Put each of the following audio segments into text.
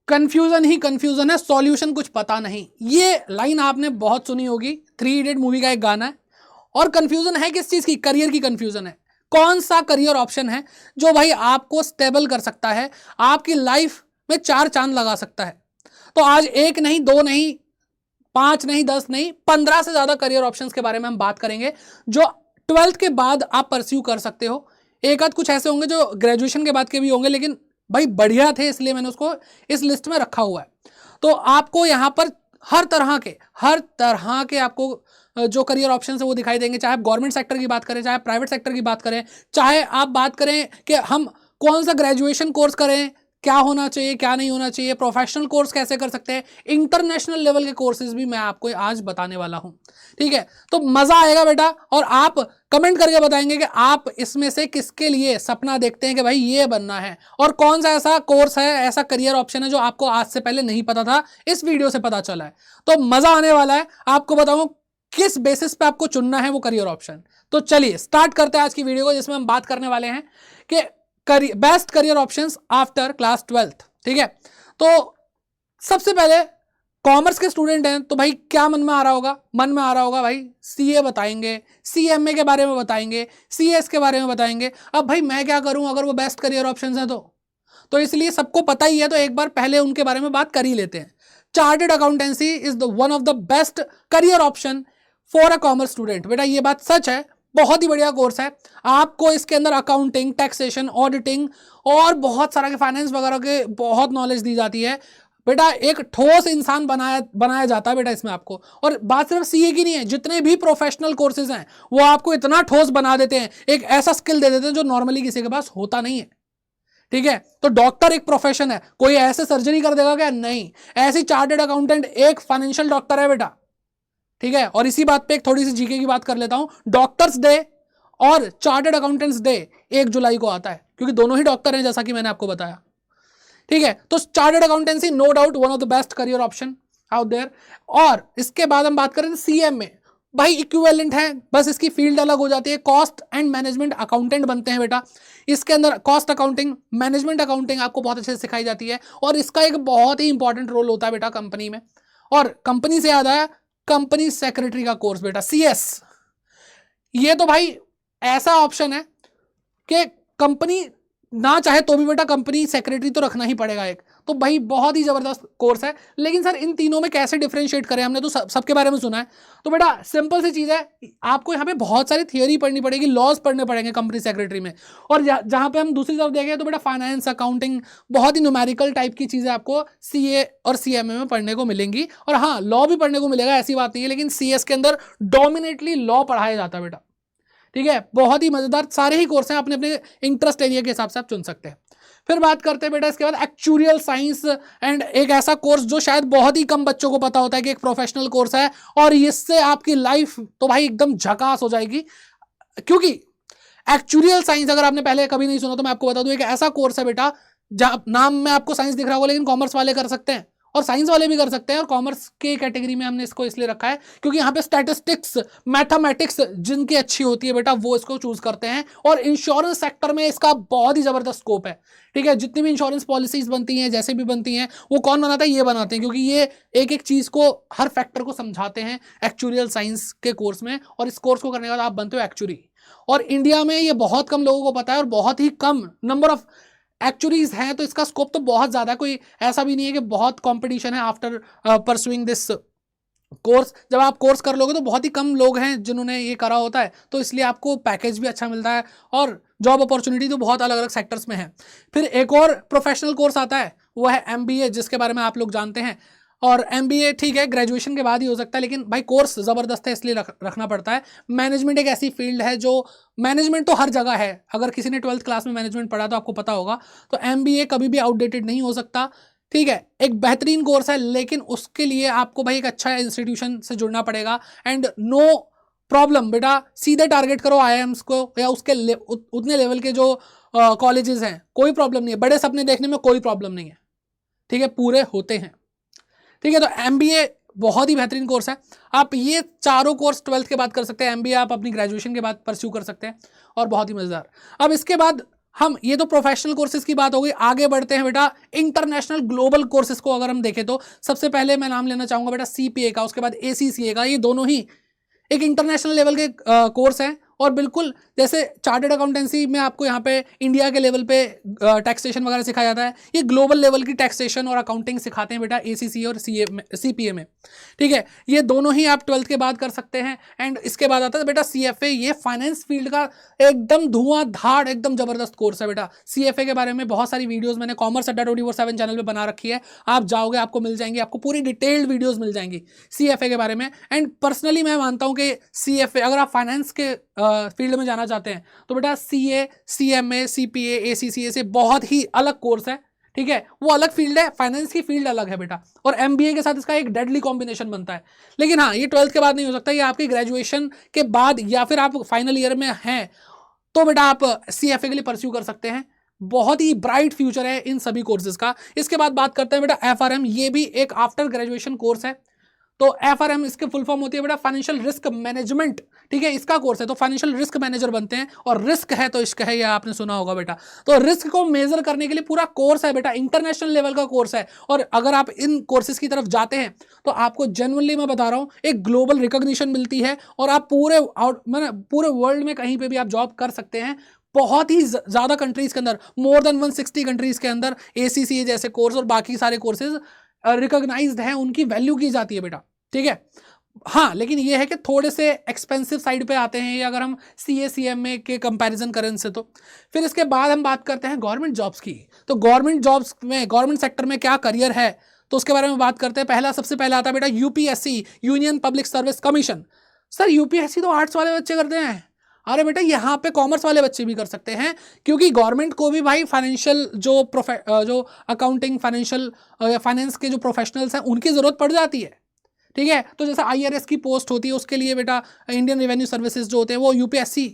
Confusion ही confusion है, solution कुछ पता नहीं। ये लाइन आपने बहुत सुनी होगी, 3 इडियट मूवी का एक गाना है। और कंफ्यूजन है किस चीज की? करियर की कंफ्यूजन है। कौन सा करियर ऑप्शन है जो भाई आपको स्टेबल कर सकता है, आपकी लाइफ में 4 चांद लगा सकता है? तो आज 1 नहीं, 2 नहीं, 5 नहीं, 10 नहीं, 15 से ज्यादा करियर ऑप्शंस के बारे में हम बात करेंगे जो 12th के बाद आप परस्यू कर सकते हो। एक आध कुछ ऐसे होंगे जो ग्रेजुएशन के बाद के भी होंगे, लेकिन भाई बढ़िया थे इसलिए मैंने उसको इस लिस्ट में रखा हुआ है। तो आपको यहाँ पर हर तरह के आपको जो करियर ऑप्शन है वो दिखाई देंगे। चाहे आप गवर्नमेंट सेक्टर की बात करें, चाहे प्राइवेट सेक्टर की बात करें, चाहे आप बात करें कि हम कौन सा ग्रेजुएशन कोर्स करें, क्या होना चाहिए क्या नहीं होना चाहिए, प्रोफेशनल कोर्स कैसे कर सकते हैं, इंटरनेशनल लेवल के कोर्सेज भी मैं आपको आज बताने वाला हूं। ठीक है, तो मजा आएगा बेटा। और आप कमेंट करके बताएंगे कि आप इसमें से किसके लिए सपना देखते हैं कि भाई ये बनना है, और कौन सा ऐसा कोर्स है, ऐसा करियर ऑप्शन है जो आपको आज से पहले नहीं पता था, इस वीडियो से पता चला है। तो मजा आने वाला है। आपको बताऊं किस बेसिस पे आपको चुनना है वो करियर ऑप्शन। तो चलिए स्टार्ट करते हैं आज की वीडियो को, जिसमें हम बात करने वाले हैं कि best career options after class 12th। ठीक है, तो सबसे पहले कॉमर्स के स्टूडेंट हैं तो भाई क्या मन में आ रहा होगा? मन में आ रहा होगा भाई सीए बताएंगे, सीएमए के बारे में बताएंगे, सीएस के बारे में बताएंगे। अब भाई मैं क्या करूं अगर वो बेस्ट करियर ऑप्शंस हैं तो इसलिए सबको पता ही है, तो एक बार पहले उनके बारे में बात कर ही लेते हैं। Chartered accountancy is the one of the best career option for a commerce student. बेटा ये बात सच है, बहुत ही बढ़िया कोर्स है। आपको इसके अंदर अकाउंटिंग, टैक्सेशन, ऑडिटिंग और बहुत सारा के फाइनेंस वगैरह के बहुत नॉलेज दी जाती है। बेटा एक ठोस इंसान बनाया जाता है बेटा इसमें आपको। और बात सिर्फ सीए की नहीं है, जितने भी प्रोफेशनल कोर्सेज हैं वो आपको इतना ठोस बना देते हैं, एक ऐसा स्किल दे देते हैं जो नॉर्मली किसी के पास होता नहीं है। ठीक है, तो डॉक्टर एक प्रोफेशन है, कोई ऐसे सर्जरी कर देगा क्या? नहीं। ऐसी चार्टेड अकाउंटेंट एक फाइनेंशियल डॉक्टर है बेटा। ठीक है, और इसी बात पे एक थोड़ी सी जीके की बात कर लेता हूं। डॉक्टर्स डे और चार्टेड अकाउंटेंट्स डे 1 जुलाई को आता है, क्योंकि दोनों ही डॉक्टर हैं जैसा कि मैंने आपको बताया। ठीक है, तो chartered accountancy no doubt one of the best career option out there. और इसके बाद हम बात करें सीएमए, भाई इक्विवेलेंट है, बस इसकी फील्ड अलग हो जाती है। कॉस्ट एंड मैनेजमेंट अकाउंटेंट बनते हैं बेटा। इसके अंदर कॉस्ट अकाउंटिंग, मैनेजमेंट अकाउंटिंग आपको बहुत अच्छे से सिखाई जाती है, और इसका एक बहुत ही इंपॉर्टेंट रोल होता है बेटा कंपनी में। और कंपनी से याद आया, कंपनी सेक्रेटरी का कोर्स बेटा, सीएस। ये तो भाई ऐसा ऑप्शन है कि कंपनी ना चाहे तो भी बेटा कंपनी सेक्रेटरी तो रखना ही पड़ेगा एक। तो भाई बहुत ही जबरदस्त कोर्स है। लेकिन सर इन तीनों में कैसे डिफरेंशिएट करें, हमने तो सबके बारे में सुना है। तो बेटा सिंपल सी चीज है, आपको यहाँ पे बहुत सारी थियोरी पढ़नी पड़ेगी, लॉज पढ़ने पड़ेंगे कंपनी सेक्रेटरी में। और जहां पे हम दूसरी तरफ देखें तो बेटा फाइनेंस, अकाउंटिंग, बहुत ही न्यूमेरिकल टाइप की चीजें आपको सीए और सीएमए में पढ़ने को मिलेंगी। और हाँ, लॉ भी पढ़ने को मिलेगा, ऐसी बात नहीं है, लेकिन सीएस के अंदर डोमिनेटली लॉ पढ़ाया जाता है बेटा। ठीक है, बहुत ही मजेदार सारे ही कोर्स हैं, अपने अपने इंटरेस्ट एरिया के हिसाब से आप चुन सकते हैं। फिर बात करते हैं बेटा इसके बाद एक्चुरियल साइंस, एंड एक ऐसा कोर्स जो शायद बहुत ही कम बच्चों को पता होता है कि एक प्रोफेशनल कोर्स है, और इससे आपकी लाइफ तो भाई एकदम झकास हो जाएगी। क्योंकि एक्चुरियल साइंस अगर आपने पहले कभी नहीं सुना तो मैं आपको बता दूं, एक ऐसा कोर्स है बेटा जहां नाम में आपको साइंस दिख रहा होगा, लेकिन कॉमर्स वाले कर सकते हैं और साइंस वाले भी कर सकते हैं। और कॉमर्स के कैटेगरी में हमने इसको इसलिए रखा है क्योंकि यहाँ पे स्टैटिस्टिक्स, मैथमेटिक्स जिनकी अच्छी होती है बेटा वो इसको चूज करते हैं। और इंश्योरेंस सेक्टर में इसका बहुत ही जबरदस्त स्कोप है। ठीक है, जितनी भी इंश्योरेंस पॉलिसीज बनती हैं, जैसे भी बनती हैं, वो कौन बनाता है? ये बनाते हैं, क्योंकि ये एक एक चीज को, हर फैक्टर को समझाते हैं एक्चुरियल साइंस के कोर्स में। और इस कोर्स को करने के बाद आप बनते हो एक्चुरी। और इंडिया में ये बहुत कम लोगों को पता है, और बहुत ही कम नंबर ऑफ एक्चुअलीज हैं, तो इसका स्कोप तो बहुत ज्यादा है। कोई ऐसा भी नहीं है कि बहुत कंपटीशन है आफ्टर परसुइंग दिस कोर्स। जब आप कोर्स कर लोगे तो बहुत ही कम लोग हैं जिन्होंने ये करा होता है, तो इसलिए आपको पैकेज भी अच्छा मिलता है और जॉब अपॉर्चुनिटी तो बहुत अलग अलग सेक्टर्स में है। फिर एक और प्रोफेशनल कोर्स आता है, वो है एमबीए, जिसके बारे में आप लोग जानते हैं। और एमबीए ठीक है ग्रेजुएशन के बाद ही हो सकता है, लेकिन भाई कोर्स ज़बरदस्त है इसलिए रखना पड़ता है। मैनेजमेंट एक ऐसी फील्ड है जो, मैनेजमेंट तो हर जगह है, अगर किसी ने 12th क्लास में मैनेजमेंट पढ़ा तो आपको पता होगा। तो एमबीए कभी भी आउटडेटेड नहीं हो सकता। ठीक है, एक बेहतरीन कोर्स है, लेकिन उसके लिए आपको भाई एक अच्छा इंस्टीट्यूशन से जुड़ना पड़ेगा। एंड नो प्रॉब्लम बेटा, सीधे टारगेट करो आईआईएम्स को या उसके उतने लेवल के जो कॉलेजेस हैं, कोई प्रॉब्लम नहीं है। बड़े सपने देखने में कोई प्रॉब्लम नहीं है। ठीक है, पूरे होते हैं। ठीक है, तो एमबीए बहुत ही बेहतरीन कोर्स है। आप ये चारों कोर्स 12th के बाद कर सकते हैं। एमबीए आप अपनी ग्रेजुएशन के बाद परस्यू कर सकते हैं, और बहुत ही मजेदार। अब इसके बाद हम ये तो प्रोफेशनल कोर्सेज की बात हो गई, आगे बढ़ते हैं बेटा इंटरनेशनल ग्लोबल कोर्सेज को अगर हम देखें तो सबसे पहले मैं नाम लेना चाहूंगा बेटा सीपीए का, उसके बाद एसीसीए का। ये दोनों ही एक इंटरनेशनल लेवल के कोर्स हैं और बिल्कुल जैसे चार्टर्ड अकाउंटेंसी में आपको यहाँ पे इंडिया के लेवल पे टैक्सेशन वगैरह सिखाया जाता है, ये ग्लोबल लेवल की टैक्सेशन और अकाउंटिंग सिखाते हैं बेटा एसीसी और सीपीए में। ठीक है, ये दोनों ही आप 12th के बाद कर सकते हैं। एंड इसके बाद आता है बेटा सीएफए, ये फाइनेंस फील्ड का एकदम धुआंधार एकदम जबरदस्त कोर्स है बेटा। सीएफए के बारे में बहुत सारी वीडियोज मैंने कॉमर्स अड्डा 24/7 चैनल पर बना रखी है, आप जाओगे आपको मिल जाएंगी, आपको पूरी डिटेल्ड वीडियोज मिल जाएंगी सीएफए के बारे में। एंड पर्सनली मैं मानता हूँ कि सीएफए अगर आप फाइनेंस के फील्ड में जाना चाहते हैं तो बेटा सीए, सीएमए, सीपीए, एसीसीए से बहुत ही अलग कोर्स है। ठीक है, वो अलग फील्ड है, फाइनेंस की फील्ड अलग है बेटा, और एमबीए के साथ इसका एक डेडली कॉम्बिनेशन बनता है। लेकिन हाँ, ये 12th के बाद नहीं हो सकता, ये आपकी ग्रेजुएशन के बाद या फिर आप फाइनल ईयर में हैं तो बेटा आप सीएफए के लिए परस्यू कर सकते हैं। बहुत ही ब्राइट फ्यूचर है इन सभी कोर्सेज का। इसके बाद बात करते हैं बेटा एफआरएम, ये भी एक आफ्टर ग्रेजुएशन कोर्स है। तो एफआरएम इसके फुल फॉर्म होती है बेटा फाइनेंशियल रिस्क मैनेजमेंट। ठीक है, इसका कोर्स है, तो फाइनेंशियल रिस्क मैनेजर बनते हैं, और रिस्क है तो इश्क है, ये आपने सुना होगा बेटा। तो रिस्क को मेजर करने के लिए पूरा कोर्स है बेटा, इंटरनेशनल लेवल का कोर्स है। और अगर आप इन कोर्सेज की तरफ जाते हैं तो आपको जेन्युइनली मैं बता रहा हूँ एक ग्लोबल रिकॉग्निशन मिलती है, और आप पूरे वर्ल्ड में कहीं पर भी आप जॉब कर सकते हैं। बहुत ही ज्यादा कंट्रीज के अंदर, मोर देन 160 कंट्रीज के अंदर एसीसी जैसे कोर्स और बाकी सारे कोर्सेज रिकॉग्नाइज्ड है, उनकी वैल्यू की जाती है बेटा। ठीक है, हाँ, लेकिन ये है कि थोड़े से एक्सपेंसिव साइड पे आते हैं ये, अगर हम सीए सीएमए के कंपैरिजन करें इनसे तो। फिर इसके बाद हम बात करते हैं गवर्नमेंट जॉब्स की। तो गवर्नमेंट जॉब्स में, गवर्नमेंट सेक्टर में क्या करियर है तो उसके बारे में बात करते हैं। सबसे पहला आता है बेटा UPSC, union public service commission. Sir UPSC तो आर्ट्स वाले बच्चे करते हैं। अरे बेटा यहाँ पे कॉमर्स वाले बच्चे भी कर सकते हैं, क्योंकि गवर्नमेंट को भी भाई फाइनेंशियल जो अकाउंटिंग, फाइनेंस के जो प्रोफेशनल्स हैं उनकी जरूरत पड़ जाती है। ठीक है, तो जैसे आईआरएस की पोस्ट होती है, उसके लिए बेटा इंडियन रेवेन्यू सर्विसेज जो होते हैं वो यूपीएससी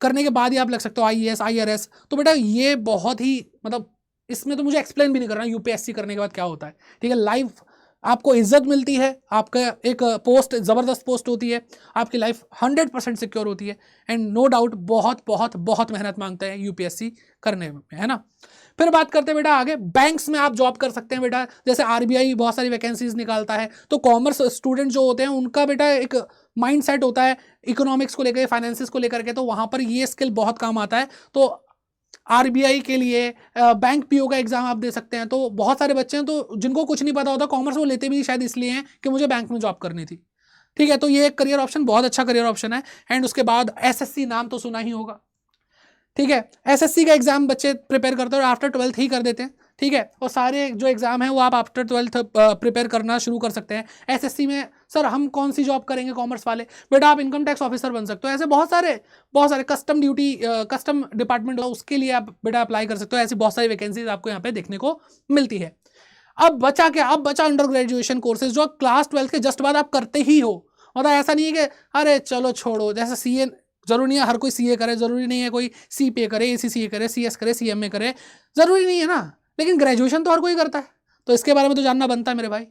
करने के बाद ही आप लग सकते हो आईएएस, आईआरएस। तो बेटा ये बहुत ही मतलब इसमें तो मुझे एक्सप्लेन भी नहीं करना यूपीएससी करने के बाद क्या होता है। ठीक है, लाइफ आपको इज्जत मिलती है, आपका एक पोस्ट, ज़बरदस्त पोस्ट होती है, आपकी लाइफ 100% सिक्योर होती है। एंड नो डाउट बहुत बहुत बहुत मेहनत मांगता है यूपीएससी करने में, है ना। फिर बात करते हैं बेटा आगे, बैंक्स में आप जॉब कर सकते हैं बेटा। जैसे आरबीआई बहुत सारी वैकेंसीज निकालता है, तो कॉमर्स स्टूडेंट जो होते हैं उनका बेटा एक माइंड सेट होता है इकोनॉमिक्स को लेकर, फाइनेंसिस को लेकर के, तो वहाँ पर ये स्किल बहुत काम आता है। तो आरबीआई के लिए बैंक पीओ का एग्जाम आप दे सकते हैं। तो बहुत सारे बच्चे हैं तो जिनको कुछ नहीं पता होता कॉमर्स, वो लेते भी शायद इसलिए हैं कि मुझे बैंक में जॉब करनी थी। ठीक है, तो ये एक करियर ऑप्शन, बहुत अच्छा करियर ऑप्शन है। एंड उसके बाद एसएससी, नाम तो सुना ही होगा। ठीक है, एसएससी का एग्जाम बच्चे प्रिपेयर करते हैं और आफ्टर 12th ही कर देते हैं। ठीक है, और सारे जो एग्जाम है वो आप आफ्टर 12th प्रिपेयर करना शुरू कर सकते हैं। एसएससी में सर हम कौन सी जॉब करेंगे कॉमर्स वाले, बेटा आप इनकम टैक्स ऑफिसर बन सकते हो। ऐसे बहुत सारे कस्टम ड्यूटी, कस्टम डिपार्टमेंट, उसके लिए आप बेटा अप्लाई कर सकते हो। ऐसी बहुत सारी वैकेंसीज आपको यहाँ पे देखने को मिलती है। अब बचा क्या, अब बचा अंडर ग्रेजुएशन कोर्सेज जो क्लास 12th के जस्ट बाद आप करते ही हो। मतलब ऐसा नहीं है कि अरे चलो छोड़ो, जैसे सीए जरूरी नहीं है हर कोई सीए करे, जरूरी नहीं है कोई सीपीए करे, एसीसीए करे, सीएस करे, सीएमए करे, जरूरी नहीं है ना। लेकिन ग्रेजुएशन तो हर कोई करता है, तो इसके बारे में तो जानना बनता है मेरे भाई।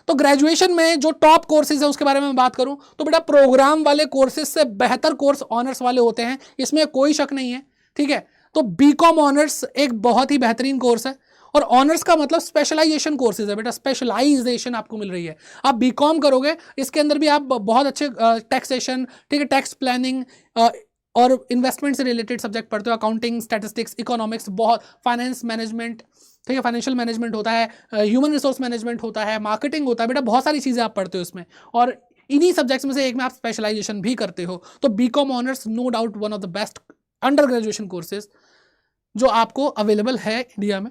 तो ग्रेजुएशन में जो टॉप कोर्सेज है उसके बारे में बात करूं तो बेटा प्रोग्राम वाले कोर्सेज से बेहतर कोर्स ऑनर्स वाले होते हैं, इसमें कोई शक नहीं है। ठीक है, तो बीकॉम ऑनर्स एक बहुत ही बेहतरीन कोर्स है, और ऑनर्स का मतलब स्पेशलाइजेशन कोर्सेज है बेटा, स्पेशलाइजेशन आपको मिल रही है। आप बीकॉम करोगे, इसके अंदर भी आप बहुत अच्छे टैक्सेशन, ठीक है, टैक्स प्लानिंग और इन्वेस्टमेंट से रिलेटेड सब्जेक्ट पढ़ते हो, अकाउंटिंग, स्टैटिस्टिक्स, इकोनॉमिक्स, बहुत फाइनेंस मैनेजमेंट, ठीक है, फाइनेंशियल मैनेजमेंट होता है, ह्यूमन रिसोर्स मैनेजमेंट होता है, मार्केटिंग होता है बेटा, बहुत सारी चीज़ें आप पढ़ते हो इसमें, और इन्हीं सब्जेक्ट्स में से एक में आप स्पेशलाइजेशन भी करते हो। तो BCom honours no doubt one of the best under graduation courses जो आपको अवेलेबल है इंडिया में।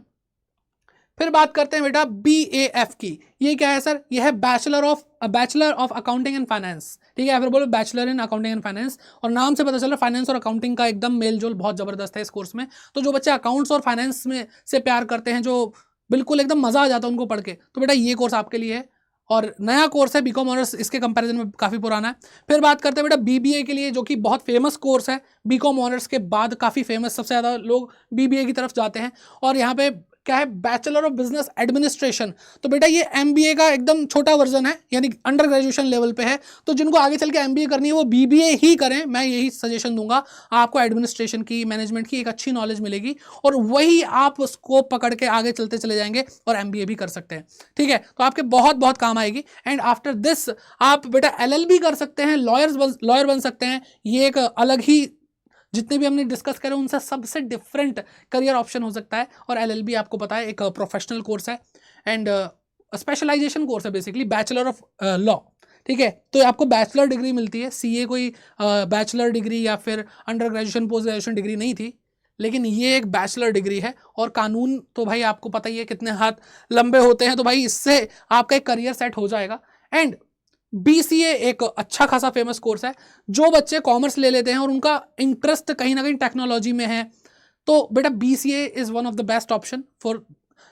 फिर बात करते हैं बेटा BAF की। ये क्या है सर, ये है bachelor of accounting and finance. ठीक है, फिर बोलो bachelor in accounting and finance, और नाम से पता चल रहा है फाइनेंस और अकाउंटिंग का एकदम मेल जोल बहुत जबरदस्त है इस कोर्स में। तो जो बच्चे अकाउंट्स और फाइनेंस में से प्यार करते हैं, जो बिल्कुल एकदम मजा आ जाता है उनको पढ़ के, तो बेटा ये कोर्स आपके लिए है। और नया कोर्स है बीकॉम ऑनर्स, इसके कंपैरिजन में काफ़ी पुराना है। फिर बात करते हैं बेटा BBA के लिए, जो कि बहुत फेमस कोर्स है, बीकॉम ऑनर्स के बाद काफ़ी फेमस, सबसे ज़्यादा लोग BBA की तरफ जाते हैं। और यहाँ पे क्या है, बैचलर ऑफ बिजनेस एडमिनिस्ट्रेशन। तो बेटा ये एमबीए का एकदम छोटा वर्जन है, यानी अंडर ग्रेजुएशन लेवल पे है। तो जिनको आगे चल के एमबीए करनी है वो बीबीए ही करें, मैं यही सजेशन दूंगा। आपको एडमिनिस्ट्रेशन की, मैनेजमेंट की एक अच्छी नॉलेज मिलेगी और वही आप स्कोप पकड़ के आगे चलते चले जाएंगे और एमबीए भी कर सकते हैं। ठीक है, तो आपके बहुत बहुत काम आएगी। एंड आफ्टर दिस आप बेटा एलएलबी कर सकते हैं, लॉयर बन सकते हैं। ये एक अलग ही, जितने भी हमने डिस्कस करे उनसे सबसे डिफरेंट करियर ऑप्शन हो सकता है। और एलएलबी आपको पता है एक प्रोफेशनल कोर्स है एंड स्पेशलाइजेशन कोर्स है, बेसिकली बैचलर ऑफ लॉ। ठीक है, तो आपको बैचलर डिग्री मिलती है। सीए कोई बैचलर डिग्री या फिर under graduation post graduation degree नहीं थी, लेकिन ये एक बैचलर डिग्री है। और कानून तो भाई आपको पता ही है कितने हाथ लंबे होते हैं, तो भाई इससे आपका एक करियर सेट हो जाएगा। एंड बीसीए एक अच्छा खासा फेमस कोर्स है। जो बच्चे कॉमर्स ले लेते हैं और उनका इंटरेस्ट कहीं ना कहीं टेक्नोलॉजी में है, तो बेटा BCA is one of the best option for,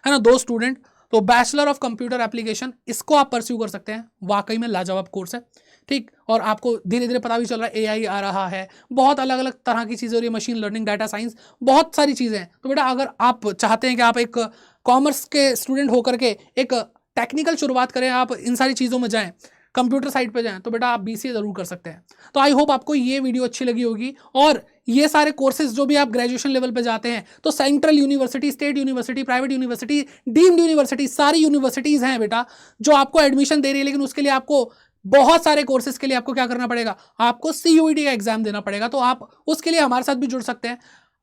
है ना, दो स्टूडेंट। तो बैचलर ऑफ कंप्यूटर एप्लीकेशन, इसको आप परस्यू कर सकते हैं, वाकई में लाजवाब कोर्स है। ठीक, और आपको धीरे धीरे पता भी चल रहा है एआई आ रहा है, बहुत अलग अलग तरह की चीज़ें हो रही है, मशीन लर्निंग, डाटा साइंस, बहुत सारी चीज़ें हैं। तो बेटा अगर आप चाहते हैं कि आप एक कॉमर्स के स्टूडेंट होकर के एक टेक्निकल शुरुआत करें, आप इन सारी चीज़ों में जाएं, कंप्यूटर साइड पे जाएं, तो बेटा आप बीसीए जरूर कर सकते हैं। तो आई होप आपको ये वीडियो अच्छी लगी होगी। और ये सारे कोर्सेज जो भी आप ग्रेजुएशन लेवल पे जाते हैं, तो central university, state university, private university, deemed university, सारी यूनिवर्सिटीज़ हैं बेटा जो आपको एडमिशन दे रही है। लेकिन उसके लिए आपको बहुत सारे कोर्सेज के लिए आपको क्या करना पड़ेगा, आपको सीयूईटी का एग्जाम देना पड़ेगा। तो आप उसके लिए हमारे साथ भी जुड़ सकते हैं।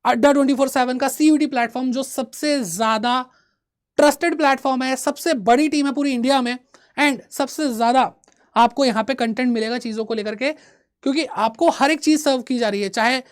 अड्डा 24/7 का सीयूईटी प्लेटफॉर्म जो सबसे ज़्यादा ट्रस्टेड प्लेटफॉर्म है, सबसे बड़ी टीम है पूरी इंडिया में, एंड सबसे ज़्यादा आपको यहाँ पे कंटेंट मिलेगा चीज़ों को लेकर के, क्योंकि आपको हर एक चीज़ सर्व की जा रही है। चाहे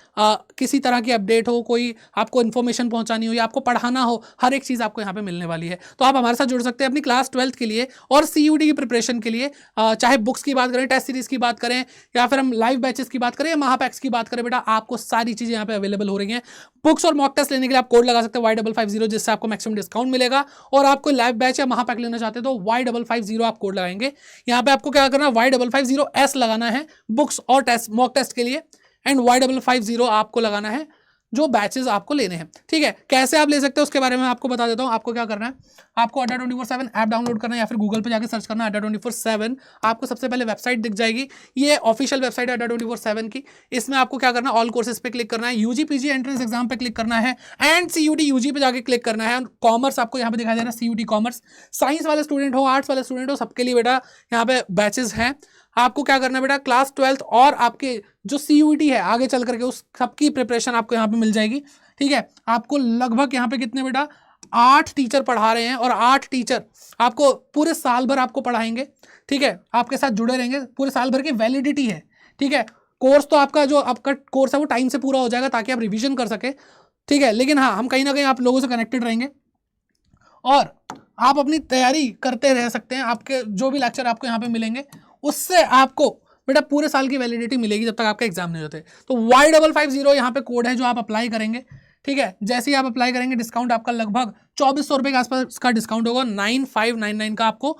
किसी तरह की अपडेट हो, कोई आपको इन्फॉर्मेशन पहुंचानी हो या आपको पढ़ाना हो, हर एक चीज़ आपको यहाँ पे मिलने वाली है। तो आप हमारे साथ जुड़ सकते हैं अपनी क्लास 12th के लिए और सीयूटी की प्रिपरेशन के लिए। चाहे बुक्स की बात करें, टेस्ट सीरीज़ की बात करें, या फिर हम लाइव बैचेस की बात करें या महापैक्स की बात करें, बेटा आपको सारी चीज़ें यहाँ पे अवेलेबल हो रही हैं। बुक्स और मॉक टेस्ट लेने के लिए आप कोड लगा सकते हैं Y550, जिससे आपको मैक्सिमम डिस्काउंट मिलेगा। और आपको लाइव बैच या महापैक लेना चाहते हैं तो Y550 आप कोड लगाएंगे। यहाँ पे आपको क्या करना है, Y550S लगाना है बुक्स और टेस्ट, मॉक टेस्ट के लिए, एंड Y550 आपको लगाना है जो बैचेस आपको लेने हैं। ठीक है, कैसे आप ले सकते हैं उसके बारे में आपको बता देता हूं। आपको क्या करना है, आपको अड्डा 24/7 ऐप डाउनलोड करना है या फिर गूगल पे जाकर सर्च करना है अड्डा 24/7। आपको सबसे पहले वेबसाइट दिख जाएगी, ये ऑफिशियल वेबसाइट है अड्डा 24/7 की। इसमें आपको क्या करना है, ऑल कोर्सेज पे क्लिक करना है, यूजी पीजी एंट्रेंस एग्जाम पे क्लिक करना है, एंड सीयूटी यूजी पे जाकर क्लिक करना है। कॉमर्स आपको यहाँ पे दिखाई दे रहा है, सीयूटी कॉमर्स। साइंस वाले स्टूडेंट हो, आर्ट्स वाले स्टूडेंट हो, सबके लिए बेटा यहाँ पे बैचेस हैं। आपको क्या करना है बेटा, क्लास 12th और आपके जो सीयूटी है आगे चल करके उस सबकी प्रिपरेशन आपको यहाँ पे मिल जाएगी। ठीक है, आपको लगभग यहाँ पे कितने बेटा 8 टीचर पढ़ा रहे हैं और 8 टीचर आपको पूरे साल भर आपको पढ़ाएंगे। ठीक है, आपके साथ जुड़े रहेंगे, पूरे साल भर की वैलिडिटी है। ठीक है, कोर्स तो आपका जो आपका कोर्स है वो टाइम से पूरा हो जाएगा ताकि आप रिविजन कर सके। ठीक है, लेकिन हाँ, हम कहीं ना कहीं आप लोगों से कनेक्टेड रहेंगे और आप अपनी तैयारी करते रह सकते हैं। आपके जो भी लेक्चर आपको यहाँ पे मिलेंगे उससे आपको बेटा पूरे साल की वैलिडिटी मिलेगी जब तक आपका एग्जाम नहीं होते। तो Y550 यहाँ पे कोड है जो आप अप्लाई करेंगे। ठीक है, जैसे ही आप अप्लाई करेंगे डिस्काउंट आपका लगभग 2400 रुपये के आसपास का डिस्काउंट होगा, 9599 का आपको।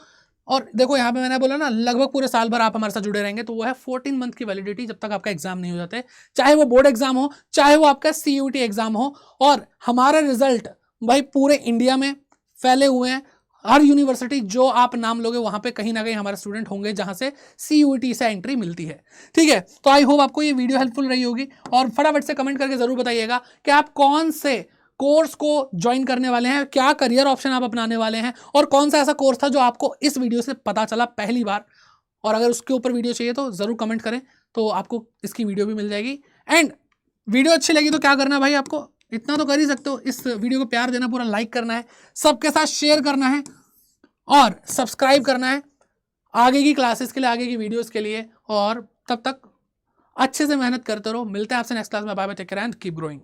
और देखो यहाँ पे मैंने बोला ना, लगभग पूरे साल भर आप हमारे साथ जुड़े रहेंगे, तो वो है 14 मंथ की वैलिडिटी जब तक आपका एग्जाम नहीं हो जाते, चाहे वो बोर्ड एग्जाम हो, चाहे वो आपका सीयूटी एग्जाम हो। और हमारा रिजल्ट भाई पूरे इंडिया में फैले हुए हैं, हर यूनिवर्सिटी जो आप नाम लोगे वहां पे कहीं ना कहीं हमारे स्टूडेंट होंगे जहां से सीयूटी से एंट्री मिलती है। ठीक है, तो आई होप आपको ये वीडियो हेल्पफुल रही होगी और फटाफट से कमेंट करके जरूर बताइएगा कि आप कौन से कोर्स को ज्वाइन करने वाले हैं, क्या करियर ऑप्शन आप अपनाने वाले हैं, और कौन सा ऐसा कोर्स था जो आपको इस वीडियो से पता चला पहली बार। और अगर उसके ऊपर वीडियो चाहिए तो जरूर कमेंट करें, तो आपको इसकी वीडियो भी मिल जाएगी। एंड वीडियो अच्छी लगी तो क्या करना है भाई, आपको इतना तो कर ही सकते हो, इस वीडियो को प्यार देना, पूरा लाइक करना है, सबके साथ शेयर करना है और सब्सक्राइब करना है आगे की क्लासेस के लिए, आगे की वीडियोस के लिए। और तब तक अच्छे से मेहनत करते रहो। मिलते हैं आपसे नेक्स्ट क्लास में। Bye bye, take care and keep growing.